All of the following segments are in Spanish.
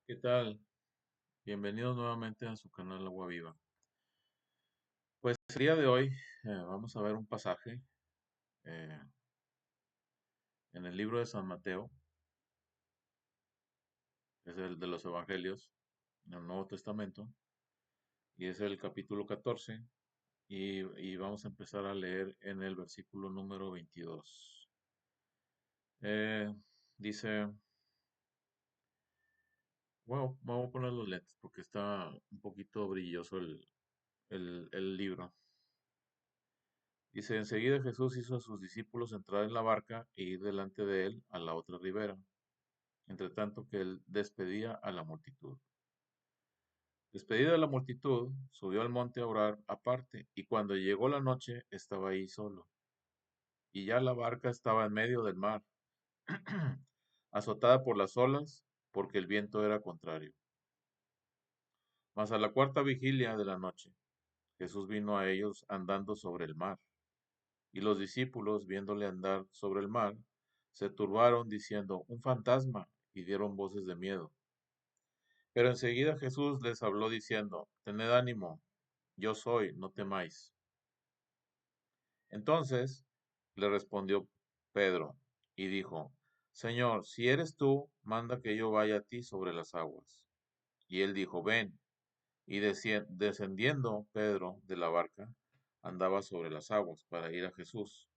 ¿Qué tal? Bienvenidos nuevamente a su canal Agua Viva. Pues el día de hoy vamos a ver un pasaje eh, en el libro de San Mateo, es el de los Evangelios, en el Nuevo Testamento, y es el capítulo 14, y vamos a empezar a leer en el versículo número 22. Eh, dice, bueno, vamos a poner los lentes porque está un poquito brilloso el libro. Dice, enseguida Jesús hizo a sus discípulos entrar en la barca e ir delante de él a la otra ribera, entre tanto que él despedía a la multitud. Despedida de la multitud, subió al monte a orar aparte, y cuando llegó la noche estaba ahí solo. Y ya la barca estaba en medio del mar, azotada por las olas, porque el viento era contrario. Mas a la cuarta vigilia de la noche, Jesús vino a ellos andando sobre el mar. Y los discípulos, viéndole andar sobre el mar, se turbaron diciendo, un fantasma, y dieron voces de miedo. Pero enseguida Jesús les habló diciendo, tened ánimo, yo soy, no temáis. Entonces le respondió Pedro y dijo, Señor, si eres tú, manda que yo vaya a ti sobre las aguas. Y él dijo, ven. Y descendiendo Pedro de la barca, andaba sobre las aguas para ir a Jesús.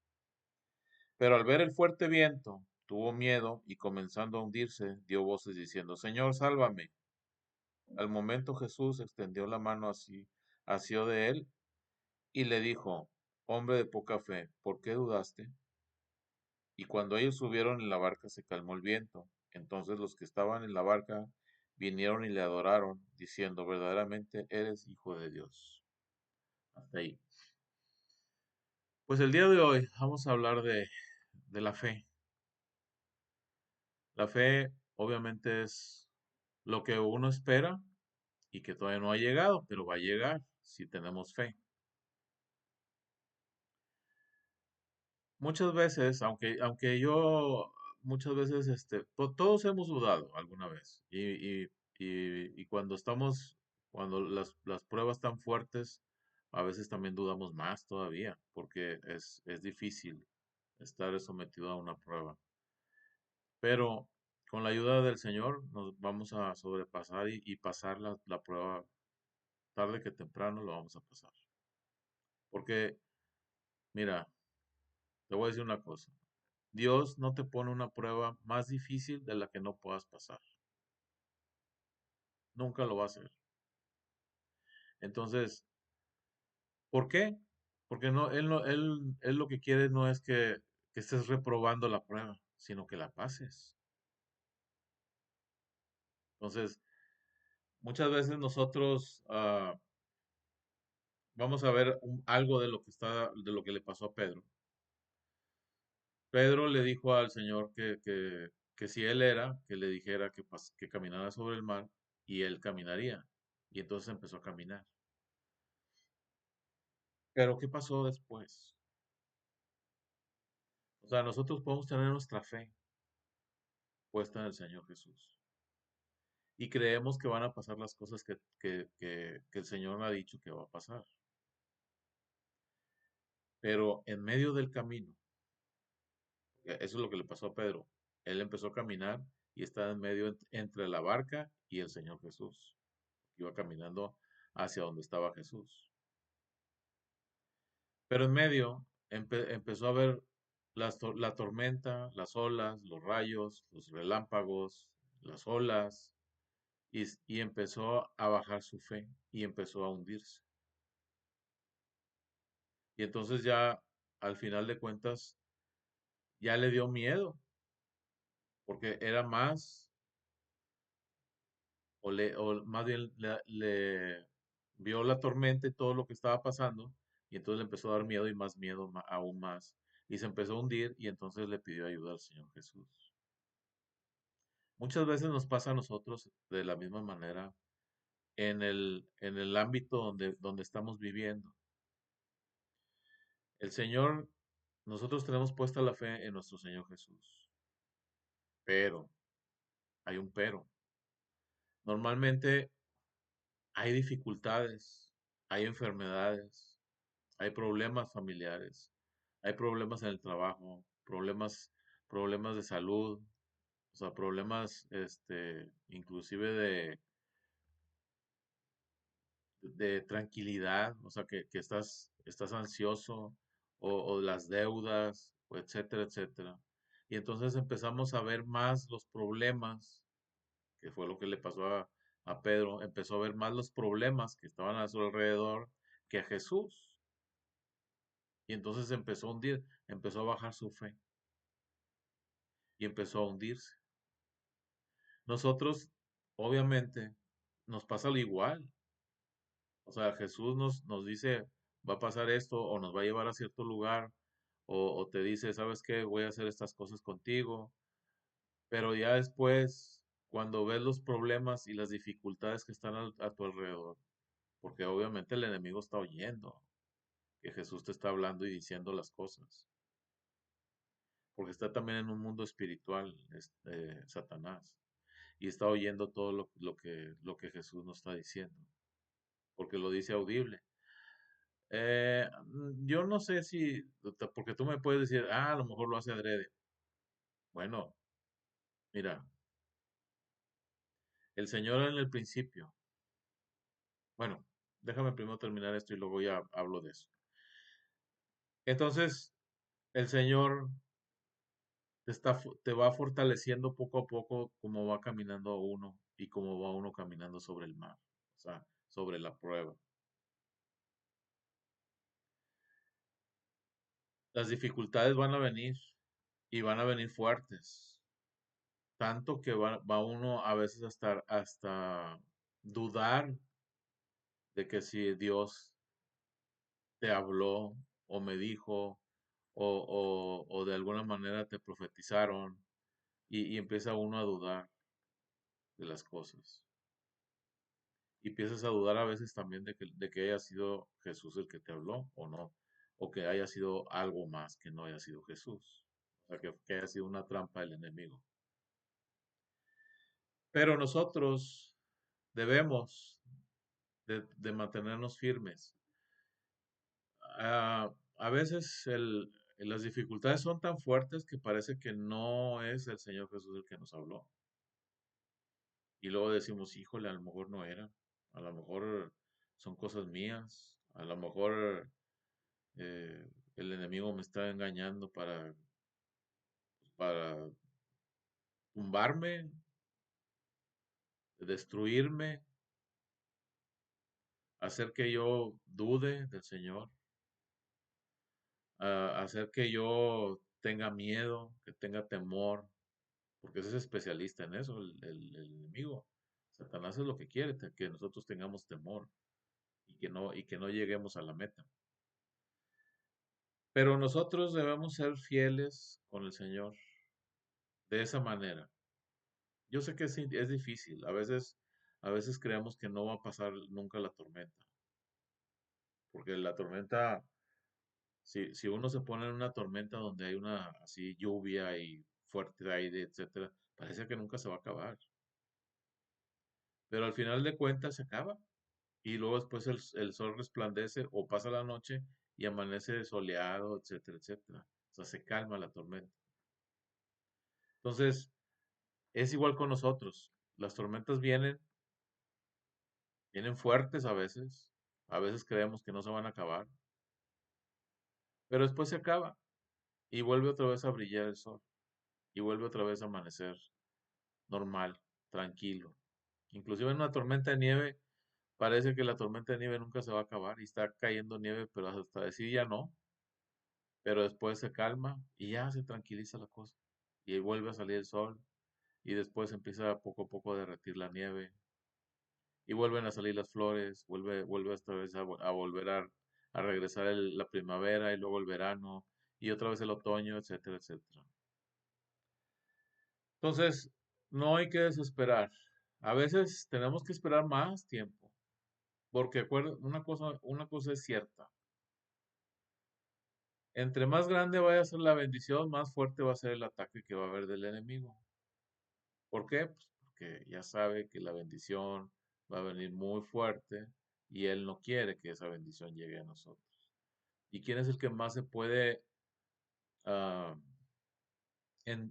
Pero al ver el fuerte viento, tuvo miedo y comenzando a hundirse, dio voces diciendo, Señor, sálvame. Al momento Jesús extendió la mano así, asió de él y le dijo, hombre de poca fe, ¿por qué dudaste? Y cuando ellos subieron en la barca se calmó el viento. Entonces los que estaban en la barca vinieron y le adoraron, diciendo, verdaderamente eres hijo de Dios. Hasta ahí. Pues el día de hoy vamos a hablar de la fe. La fe obviamente es lo que uno espera y que todavía no ha llegado, pero va a llegar si tenemos fe. Muchas veces, muchas veces, todos hemos dudado alguna vez. Y cuando cuando las pruebas están fuertes, a veces también dudamos más todavía, porque es difícil estar sometido a una prueba. Pero con la ayuda del Señor nos vamos a sobrepasar y pasar la prueba tarde que temprano lo vamos a pasar. Porque, mira, te voy a decir una cosa. Dios no te pone una prueba más difícil de la que no puedas pasar. Nunca lo va a hacer. Entonces, ¿por qué? Porque él lo que quiere no es que estés reprobando la prueba, sino que la pases. Entonces, muchas veces nosotros vamos a ver algo de lo de lo que le pasó a Pedro. Pedro le dijo al Señor que si él era, que le dijera que caminara sobre el mar y él caminaría. Y entonces empezó a caminar. Pero ¿qué pasó después? O sea, nosotros podemos tener nuestra fe puesta en el Señor Jesús y creemos que van a pasar las cosas que el Señor ha dicho que va a pasar. Pero en medio del camino, eso es lo que le pasó a Pedro. Él empezó a caminar y estaba en medio entre la barca y el Señor Jesús. Iba caminando hacia donde estaba Jesús. Pero en medio empezó a ver la tormenta, las olas, los rayos, los relámpagos, las olas, y empezó a bajar su fe y empezó a hundirse. Y entonces ya, al final de cuentas, ya le dio miedo, porque era más, o más bien le vio la tormenta y todo lo que estaba pasando, y entonces le empezó a dar miedo y más miedo, aún más. Y se empezó a hundir y entonces le pidió ayuda al Señor Jesús. Muchas veces nos pasa a nosotros de la misma manera en el ámbito donde estamos viviendo. El Señor, nosotros tenemos puesta la fe en nuestro Señor Jesús, pero, hay un pero. Normalmente hay dificultades, hay enfermedades, hay problemas familiares, hay problemas en el trabajo, problemas de salud, o sea, problemas, inclusive de tranquilidad, o sea, que estás ansioso, o las deudas, o etcétera, etcétera. Y entonces empezamos a ver más los problemas, que fue lo que le pasó a Pedro, empezó a ver más los problemas que estaban a su alrededor que a Jesús. Y entonces empezó a hundir, empezó a bajar su fe y empezó a hundirse. Nosotros, obviamente, nos pasa lo igual. O sea, Jesús nos dice, va a pasar esto, o nos va a llevar a cierto lugar, o te dice, ¿sabes qué? Voy a hacer estas cosas contigo. Pero ya después, cuando ves los problemas y las dificultades que están a tu alrededor, porque obviamente el enemigo está oyendo que Jesús te está hablando y diciendo las cosas, porque está también en un mundo espiritual, Satanás, y está oyendo todo lo que Jesús nos está diciendo, porque lo dice audible. Yo no sé si, porque tú me puedes decir, a lo mejor lo hace adrede. Bueno, mira, el Señor en el principio, bueno, déjame primero terminar esto y luego ya hablo de eso. Entonces, el Señor te va fortaleciendo poco a poco como va caminando uno y como va uno caminando sobre el mar, o sea, sobre la prueba. Las dificultades van a venir y van a venir fuertes, tanto que va uno a veces hasta dudar de que si Dios te habló o me dijo o de alguna manera te profetizaron y empieza uno a dudar de las cosas. Y empiezas a dudar a veces también de que haya sido Jesús el que te habló o no, o que haya sido algo más que no haya sido Jesús, o sea, que haya sido una trampa del enemigo. Pero nosotros debemos de mantenernos firmes. A veces las dificultades son tan fuertes que parece que no es el Señor Jesús el que nos habló. Y luego decimos, híjole, a lo mejor no era, a lo mejor son cosas mías, a lo mejor el enemigo me está engañando para tumbarme, destruirme, hacer que yo dude del Señor, hacer que yo tenga miedo, que tenga temor, porque ese es especialista en eso, el enemigo. Satanás es lo que quiere, que nosotros tengamos temor y que no lleguemos a la meta. Pero nosotros debemos ser fieles con el Señor de esa manera. Yo sé que es difícil, a veces creemos que no va a pasar nunca la tormenta, porque la tormenta, si uno se pone en una tormenta donde hay una así lluvia y fuerte aire, etcétera, parece que nunca se va a acabar. Pero al final de cuentas se acaba y luego después el sol resplandece o pasa la noche y amanece soleado, etcétera, etcétera. O sea, se calma la tormenta. Entonces, es igual con nosotros. Las tormentas vienen fuertes a veces creemos que no se van a acabar, pero después se acaba y vuelve otra vez a brillar el sol y vuelve otra vez a amanecer normal, tranquilo. Inclusive en una tormenta de nieve, parece que la tormenta de nieve nunca se va a acabar y está cayendo nieve, pero hasta decir ya no, pero después se calma y ya se tranquiliza la cosa y vuelve a salir el sol y después empieza poco a poco a derretir la nieve y vuelven a salir las flores, vuelve otra vez a volver a regresar la primavera y luego el verano y otra vez el otoño, etcétera, etcétera. Entonces, no hay que desesperar. A veces tenemos que esperar más tiempo, porque una cosa es cierta. Entre más grande vaya a ser la bendición, más fuerte va a ser el ataque que va a haber del enemigo. ¿Por qué? Pues porque ya sabe que la bendición va a venir muy fuerte y él no quiere que esa bendición llegue a nosotros. ¿Y quién es el que más se puede ah,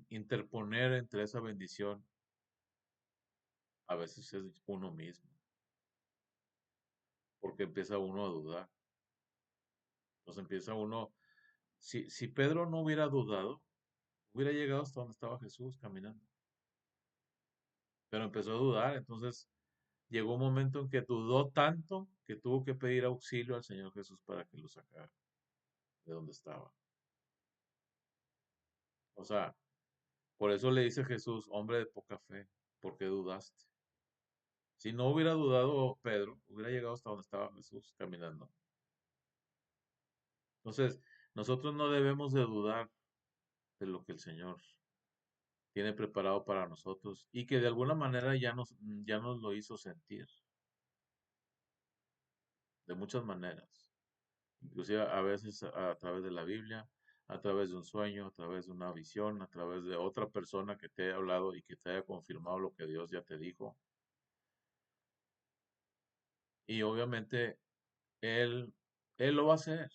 interponer entre esa bendición? A veces es uno mismo, porque empieza uno a dudar. Entonces empieza uno, si Pedro no hubiera dudado, hubiera llegado hasta donde estaba Jesús caminando, pero empezó a dudar, entonces llegó un momento en que dudó tanto que tuvo que pedir auxilio al Señor Jesús para que lo sacara de donde estaba. O sea, por eso le dice Jesús, hombre de poca fe, ¿por qué dudaste? Si no hubiera dudado Pedro, hubiera llegado hasta donde estaba Jesús caminando. Entonces, nosotros no debemos de dudar de lo que el Señor tiene preparado para nosotros y que de alguna manera ya nos lo hizo sentir, de muchas maneras. Inclusive a veces a través de la Biblia, a través de un sueño, a través de una visión, a través de otra persona que te haya hablado y que te haya confirmado lo que Dios ya te dijo. Y obviamente Él, Él lo va a hacer.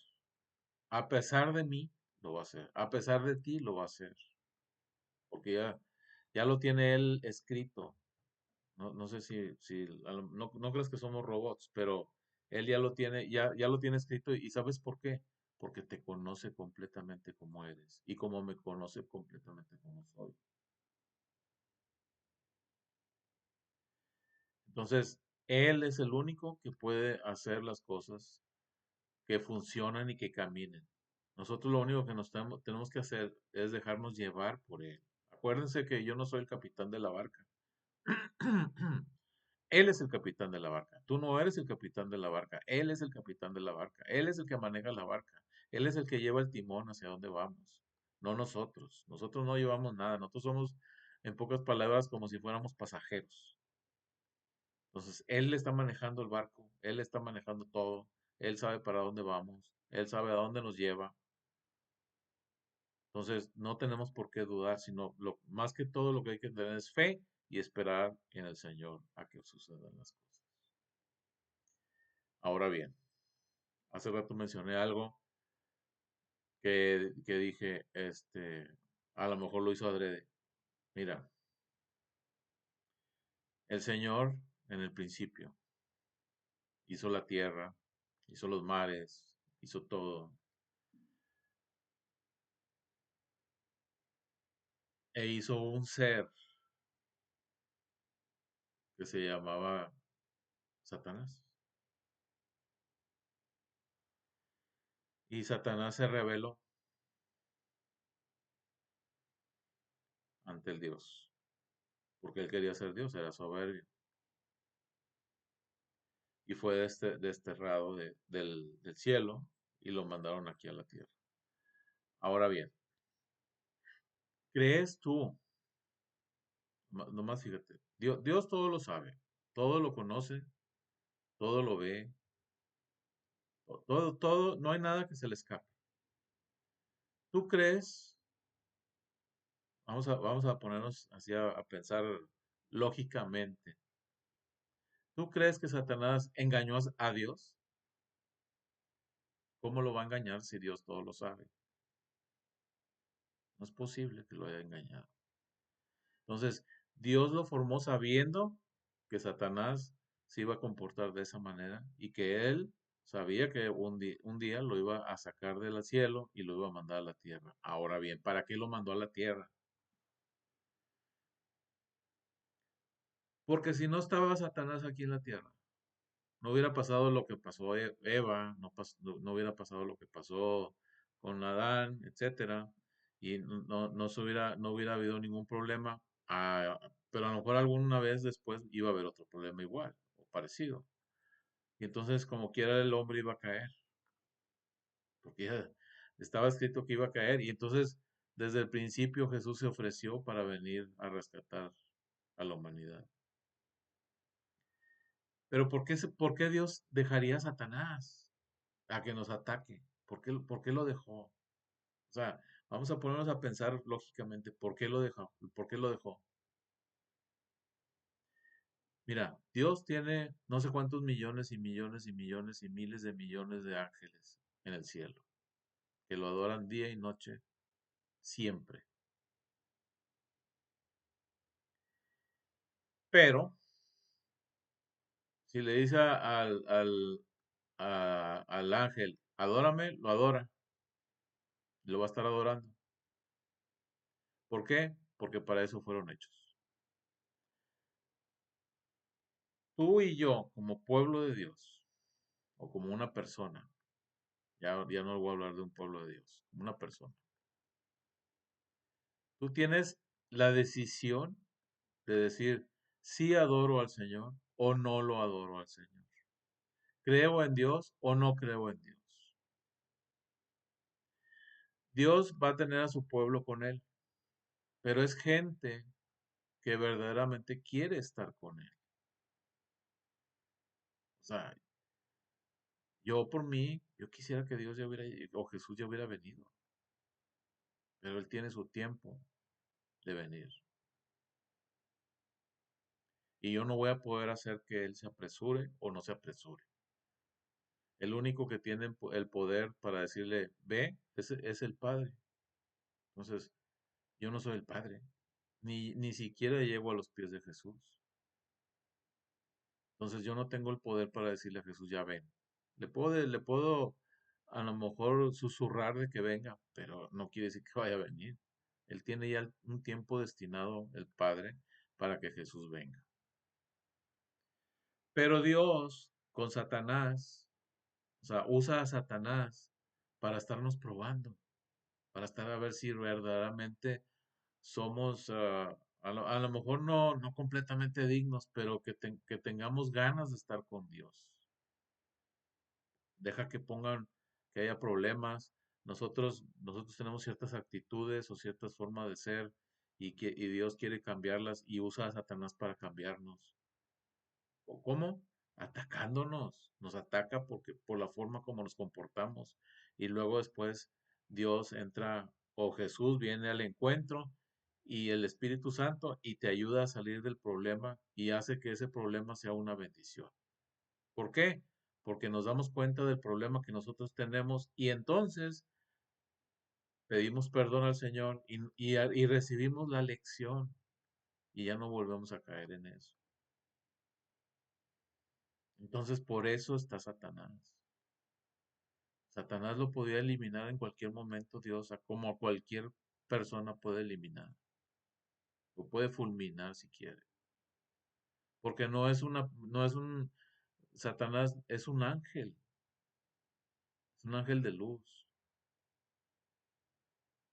A pesar de mí, lo va a hacer. A pesar de ti, lo va a hacer. Porque ya lo tiene Él escrito. No sé si no crees que somos robots, pero Él ya lo tiene, ya lo tiene escrito. ¿Y sabes por qué? Porque te conoce completamente como eres y como me conoce completamente como soy. Entonces, Él es el único que puede hacer las cosas que funcionan y que caminen. Nosotros lo único que tenemos que hacer es dejarnos llevar por Él. Acuérdense que yo no soy el capitán de la barca. Él es el capitán de la barca. Tú no eres el capitán de la barca. Él es el capitán de la barca. Él es el que maneja la barca. Él es el que lleva el timón hacia donde vamos. No nosotros. Nosotros no llevamos nada. Nosotros somos, en pocas palabras, como si fuéramos pasajeros. Entonces, Él está manejando el barco. Él está manejando todo. Él sabe para dónde vamos. Él sabe a dónde nos lleva. Entonces, no tenemos por qué dudar, sino más que todo lo que hay que tener es fe y esperar en el Señor a que sucedan las cosas. Ahora bien, hace rato mencioné algo que dije, a lo mejor lo hizo adrede. Mira, el Señor en el principio hizo la tierra, hizo los mares, hizo todo, e hizo un ser que se llamaba Satanás. Y Satanás se rebeló ante el Dios, porque él quería ser Dios, era soberbio. Y fue desterrado del cielo y lo mandaron aquí a la tierra. Ahora bien, ¿crees tú? Nomás fíjate, Dios todo lo sabe, todo lo conoce, todo lo ve, todo, no hay nada que se le escape. ¿Tú crees? Vamos a ponernos así a pensar lógicamente. ¿Tú crees que Satanás engañó a Dios? ¿Cómo lo va a engañar si Dios todo lo sabe? No es posible que lo haya engañado. Entonces, Dios lo formó sabiendo que Satanás se iba a comportar de esa manera y que él sabía que un día lo iba a sacar del cielo y lo iba a mandar a la tierra. Ahora bien, ¿para qué lo mandó a la tierra? Porque si no estaba Satanás aquí en la tierra, no hubiera pasado lo que pasó Eva, no hubiera pasado lo que pasó con Adán, etcétera, y no hubiera habido ningún problema, pero a lo mejor alguna vez después iba a haber otro problema igual o parecido. Y entonces, como quiera, el hombre iba a caer, porque ya estaba escrito que iba a caer, y entonces, desde el principio Jesús se ofreció para venir a rescatar a la humanidad. Pero por qué Dios dejaría a Satanás a que nos ataque? Por qué lo dejó? O sea, vamos a ponernos a pensar lógicamente, ¿por qué lo dejó? ¿Por qué lo dejó? Mira, Dios tiene no sé cuántos millones y millones y millones y miles de millones de ángeles en el cielo, que lo adoran día y noche, siempre. Pero, si le dice al ángel, adórame, lo adora, lo va a estar adorando. ¿Por qué? Porque para eso fueron hechos. Tú y yo, como pueblo de Dios, o como una persona, ya no voy a hablar de un pueblo de Dios, como una persona, tú tienes la decisión de decir, sí adoro al Señor o no lo adoro al Señor. ¿Creo en Dios o no creo en Dios? Dios va a tener a su pueblo con él, pero es gente que verdaderamente quiere estar con él. O sea, yo por mí, yo quisiera que Dios ya hubiera, o Jesús ya hubiera venido, pero él tiene su tiempo de venir. Y yo no voy a poder hacer que él se apresure o no se apresure. El único que tiene el poder para decirle, ve, es el Padre. Entonces, yo no soy el Padre, ni siquiera llego a los pies de Jesús. Entonces, yo no tengo el poder para decirle a Jesús, ya ven. Le puedo a lo mejor susurrar de que venga, pero no quiere decir que vaya a venir. Él tiene ya un tiempo destinado, el Padre, para que Jesús venga. Pero Dios, con Satanás, o sea, usa a Satanás para estarnos probando, para estar a ver si verdaderamente somos, a lo mejor no completamente dignos, pero que tengamos ganas de estar con Dios. Deja que pongan, que haya problemas. Nosotros tenemos ciertas actitudes o ciertas formas de ser y Dios quiere cambiarlas y usa a Satanás para cambiarnos. ¿O cómo? Atacándonos. Nos ataca porque por la forma como nos comportamos. Y luego después Dios entra o Jesús viene al encuentro y el Espíritu Santo y te ayuda a salir del problema y hace que ese problema sea una bendición. ¿Por qué? Porque nos damos cuenta del problema que nosotros tenemos y entonces pedimos perdón al Señor y recibimos la lección y ya no volvemos a caer en eso. Entonces por eso está Satanás. Satanás lo podía eliminar en cualquier momento, Dios, como a cualquier persona puede eliminar. Lo puede fulminar si quiere. Porque Satanás es un ángel de luz,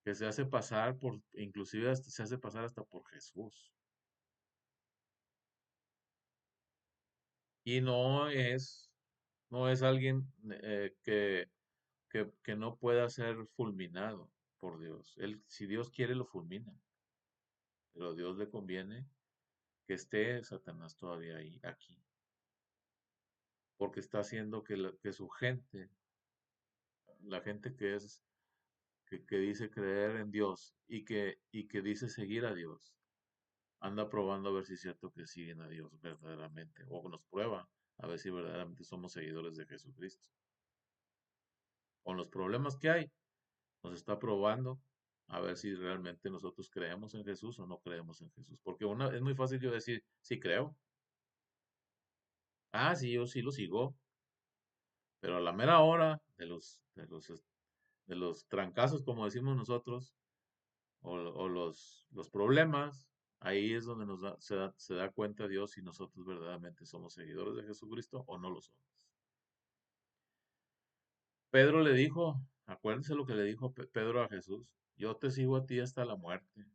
que se hace pasar inclusive se hace pasar hasta por Jesús. Y no es alguien que no pueda ser fulminado por Dios. Si Dios quiere, lo fulmina. Pero a Dios le conviene que esté Satanás todavía ahí, aquí. Porque está haciendo que su gente, la gente que dice creer en Dios y que dice seguir a Dios, anda probando a ver si es cierto que siguen a Dios verdaderamente. O nos prueba a ver si verdaderamente somos seguidores de Jesucristo. Con los problemas que hay, nos está probando a ver si realmente nosotros creemos en Jesús o no creemos en Jesús. Porque es muy fácil yo decir, sí creo. Ah, sí, yo sí lo sigo. Pero a la mera hora de los trancazos, como decimos nosotros, o los problemas, ahí es donde se da cuenta Dios si nosotros verdaderamente somos seguidores de Jesucristo o no lo somos. Pedro le dijo, acuérdense lo que le dijo Pedro a Jesús, yo te sigo a ti hasta la muerte.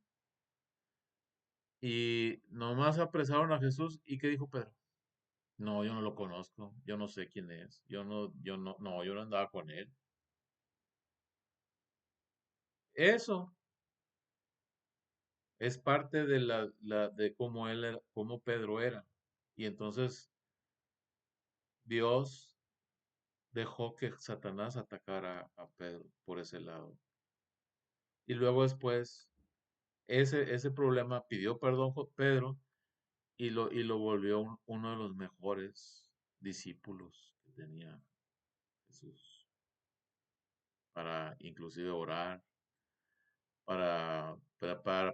Y nomás apresaron a Jesús. ¿Y qué dijo Pedro? No, yo no lo conozco, yo no sé quién es, yo no andaba con él. Eso es parte de cómo cómo Pedro era. Y entonces Dios dejó que Satanás atacara a Pedro por ese lado. Y luego después, ese problema pidió perdón Pedro y lo volvió uno de los mejores discípulos que tenía Jesús para inclusive orar, para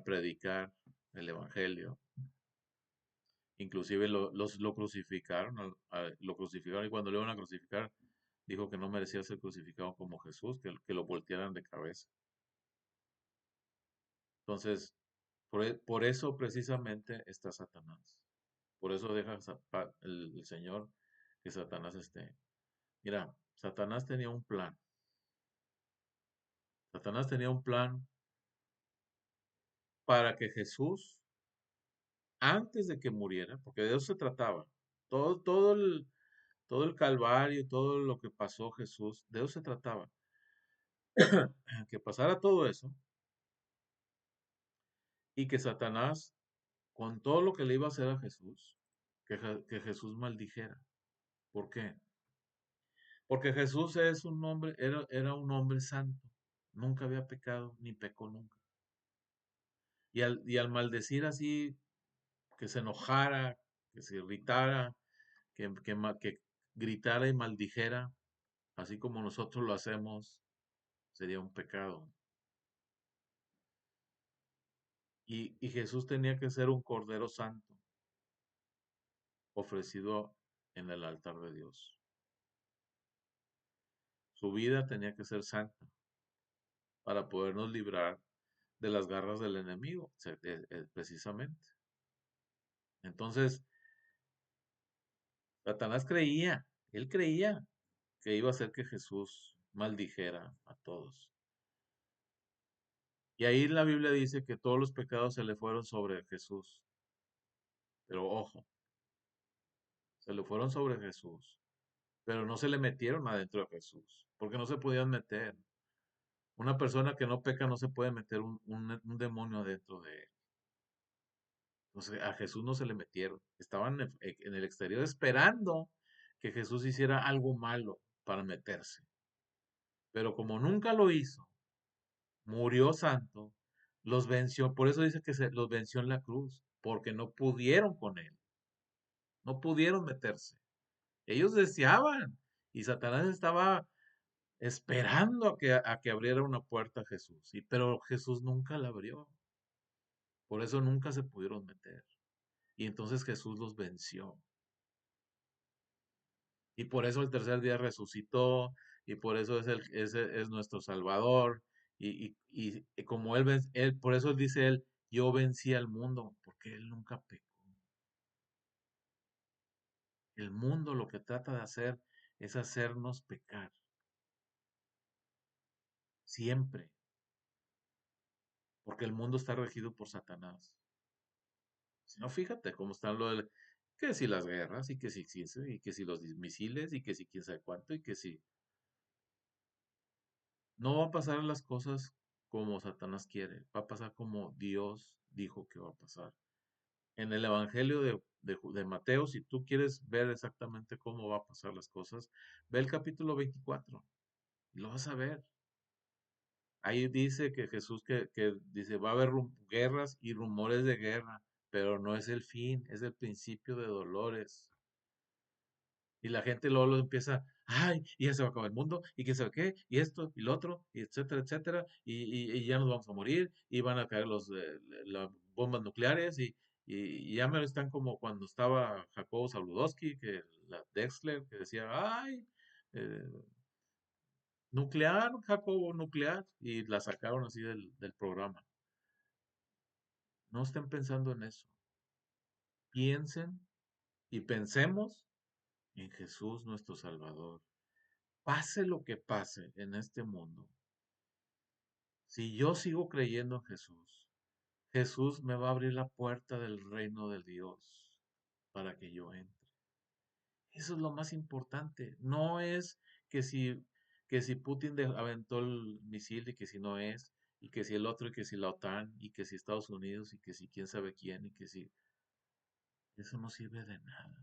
predicar el evangelio. Inclusive lo crucificaron, lo crucificaron y cuando le iban a crucificar dijo que no merecía ser crucificado como Jesús, que lo voltearan de cabeza. Entonces, por eso precisamente está Satanás. Por eso deja el Señor que Satanás esté. Mira, Satanás tenía un plan. Satanás tenía un plan para que Jesús, antes de que muriera, porque de eso se trataba, todo el calvario, todo lo que pasó Jesús, de eso se trataba, que pasara todo eso y que Satanás, con todo lo que le iba a hacer a Jesús, que Jesús maldijera. ¿Por qué? Porque Jesús es un hombre, era un hombre santo, nunca había pecado, ni pecó nunca. Y al maldecir así, que se enojara, que se irritara, que gritara y maldijera, así como nosotros lo hacemos, sería un pecado. Y Jesús tenía que ser un cordero santo, ofrecido en el altar de Dios. Su vida tenía que ser santa para podernos librar de las garras del enemigo, precisamente. Entonces, Satanás él creía que iba a hacer que Jesús maldijera a todos. Y ahí la Biblia dice que todos los pecados se le fueron sobre Jesús. Pero ojo, se le fueron sobre Jesús, pero no se le metieron adentro de Jesús, porque no se podían meter. Una persona que no peca no se puede meter un demonio adentro de él. Entonces a Jesús no se le metieron. Estaban en el exterior esperando que Jesús hiciera algo malo para meterse. Pero como nunca lo hizo, murió santo, los venció. Por eso dice que los venció en la cruz, porque no pudieron con él. No pudieron meterse. Ellos deseaban y Satanás estaba esperando a que abriera una puerta a Jesús. Pero Jesús nunca la abrió. Por eso nunca se pudieron meter. Y entonces Jesús los venció. Y por eso el tercer día resucitó. Y por eso es nuestro Salvador. Y como por eso dice él, yo vencí al mundo, porque él nunca pecó. El mundo lo que trata de hacer es hacernos pecar. Siempre. Porque el mundo está regido por Satanás. Si no, fíjate cómo están que si las guerras, y que si los misiles, y que si quién sabe cuánto, y que si no va a pasar las cosas como Satanás quiere, va a pasar como Dios dijo que va a pasar. En el Evangelio de Mateo, si tú quieres ver exactamente cómo va a pasar las cosas, ve el capítulo 24 y lo vas a ver. Ahí dice que Jesús que dice, va a haber guerras y rumores de guerra, pero no es el fin, es el principio de dolores. Y la gente luego lo empieza, ay, y ya se va a acabar el mundo, y quién sabe qué, y esto, y lo otro, y etcétera, etcétera, y ya nos vamos a morir, y van a caer las bombas nucleares, y ya me están como cuando estaba Jacobo Zabludowski, que la Dexler, que decía, ay, eh, nuclear, Jacobo, nuclear, y la sacaron así del programa. No estén pensando en eso. Piensen y pensemos en Jesús nuestro Salvador. Pase lo que pase en este mundo, si yo sigo creyendo en Jesús, Jesús me va a abrir la puerta del reino de Dios para que yo entre. Eso es lo más importante. No es que si, que si Putin aventó el misil y que si no es, y que si el otro, y que si la OTAN, y que si Estados Unidos, y que si quién sabe quién, y que si... Eso no sirve de nada.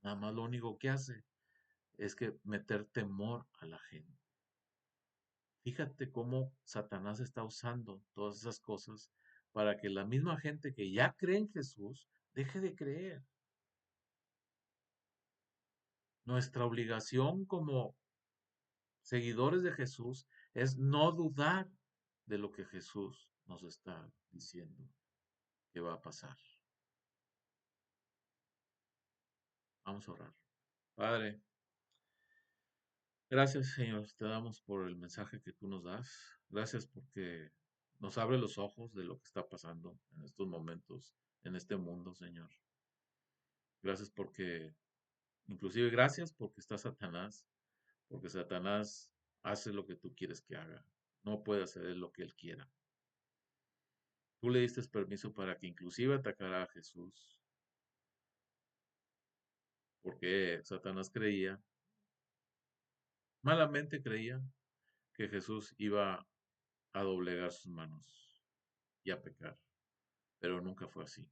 Nada más lo único que hace es que meter temor a la gente. Fíjate cómo Satanás está usando todas esas cosas para que la misma gente que ya cree en Jesús deje de creer. Nuestra obligación como seguidores de Jesús es no dudar de lo que Jesús nos está diciendo que va a pasar. Vamos a orar. Padre, gracias Señor, te damos por el mensaje que tú nos das. Gracias porque nos abre los ojos de lo que está pasando en estos momentos, en este mundo, Señor. Gracias porque, inclusive gracias porque está Satanás, porque Satanás hace lo que tú quieres que haga. No puede hacer él lo que él quiera. Tú le diste permiso para que inclusive atacara a Jesús, porque Satanás creía, malamente creía, que Jesús iba a doblegar sus manos y a pecar, pero nunca fue así.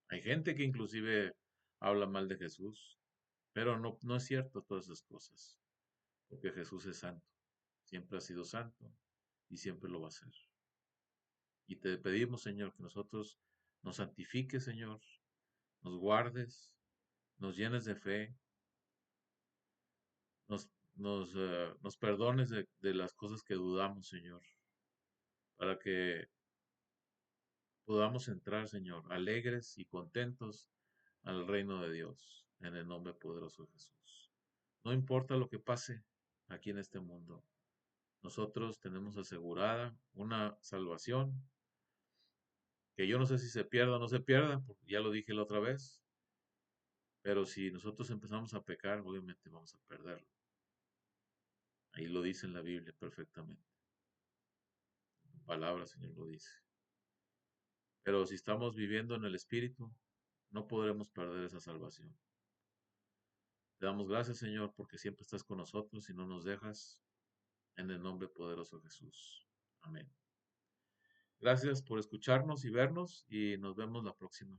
Hay gente que inclusive habla mal de Jesús, pero no es cierto todas esas cosas, porque Jesús es santo, siempre ha sido santo y siempre lo va a ser. Y te pedimos, Señor, que nosotros nos santifiques, Señor, nos guardes, nos llenes de fe, nos perdones de las cosas que dudamos, Señor, para que podamos entrar, Señor, alegres y contentos al reino de Dios, en el nombre poderoso de Jesús. No importa lo que pase aquí en este mundo, nosotros tenemos asegurada una salvación que yo no sé si se pierda o no se pierda, porque ya lo dije la otra vez, pero si nosotros empezamos a pecar, obviamente vamos a perderlo. Ahí lo dice en la Biblia perfectamente. Tu palabra, Señor, lo dice. Pero si estamos viviendo en el Espíritu, no podremos perder esa salvación. Te damos gracias, Señor, porque siempre estás con nosotros y no nos dejas, en el nombre poderoso de Jesús. Amén. Gracias por escucharnos y vernos y nos vemos la próxima.